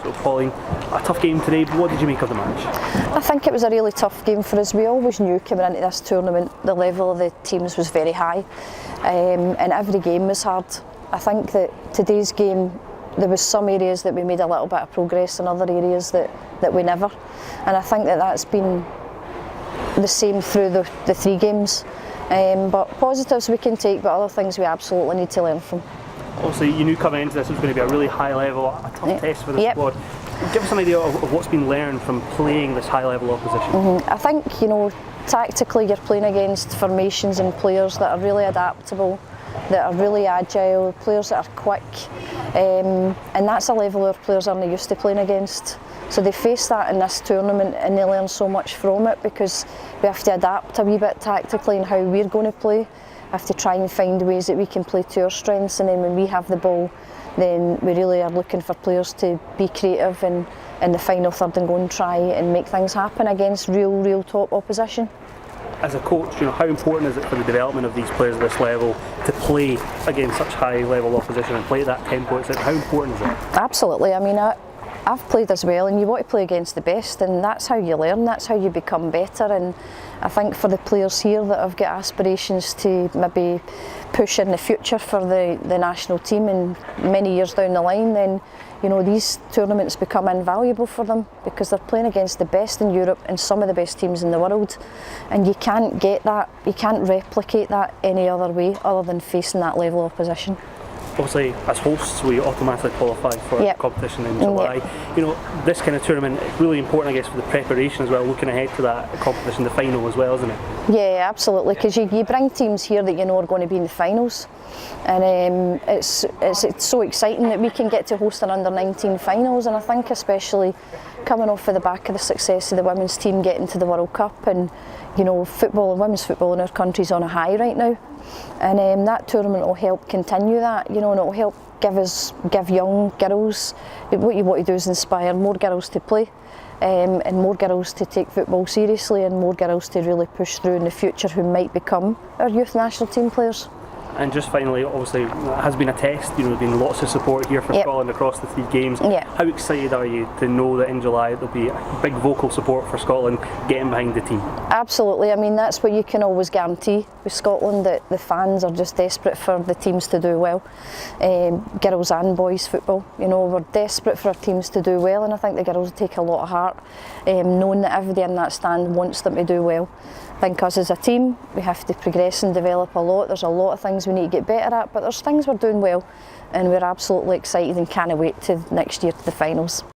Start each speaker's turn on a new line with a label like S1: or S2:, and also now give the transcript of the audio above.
S1: So Pauline, a tough game today, but what did you make of the match?
S2: I think it was a really tough game for us. We always knew coming into this tournament the level of the teams was very high, and every game was hard. I think that today's game, there was some areas that we made a little bit of progress and other areas that we never, and I think that that's been the same through the three games. But positives we can take, but other things we absolutely need to learn from.
S1: Obviously, you knew coming into this it was going to be a really high level, a tough test for the squad. Give us an idea of what's been learned from playing this high level opposition.
S2: I think, tactically you're playing against formations and players that are really adaptable, that are really agile, players that are quick, and that's a level where players aren't used to playing against. So they face that in this tournament and they learn so much from it, because we have to adapt a wee bit tactically in how we're going to play. We have to try and find ways that we can play to our strengths, and then when we have the ball, then we really are looking for players to be creative and in the final third and go and try and make things happen against real top opposition.
S1: As a coach, how important is it for the development of these players at this level to play against such high level opposition and play at that tempo? How important is it?
S2: Absolutely. I mean, I've played as well, and you want to play against the best, and that's how you learn, that's how you become better. And I think for the players here that have got aspirations to maybe push in the future for the national team and many years down the line, then these tournaments become invaluable for them, because they're playing against the best in Europe and some of the best teams in the world, and you can't get that, you can't replicate that any other way other than facing that level of opposition.
S1: Obviously, as hosts, we automatically qualify for competition in July. This kind of tournament is really important, I guess, for the preparation as well, looking ahead to that competition, the final as well, isn't it?
S2: Yeah, absolutely, because you bring teams here that are going to be in the finals, and it's so exciting that we can get to host an under-19 finals, and I think especially coming off of the back of the success of the women's team getting to the World Cup, and women's football in our country is on a high right now, and that tournament will help continue that, and it will help give young girls, what you want to do is inspire more girls to play, and more girls to take football seriously, and more girls to really push through in the future who might become our youth national team players.
S1: And just finally, obviously, it has been a test. There's been lots of support here for Scotland across the three games. How excited are you to know that in July there'll be a big vocal support for Scotland getting behind the team? Absolutely.
S2: I mean, that's what you can always guarantee with Scotland, that the fans are just desperate for the teams to do well. Girls and boys football, we're desperate for our teams to do well, and I think the girls take a lot of heart, knowing that everybody in that stand wants them to do well. I think us as a team, we have to progress and develop a lot. There's a lot of things we need to get better at, but there's things we're doing well, and we're absolutely excited and can't wait to next year to the finals.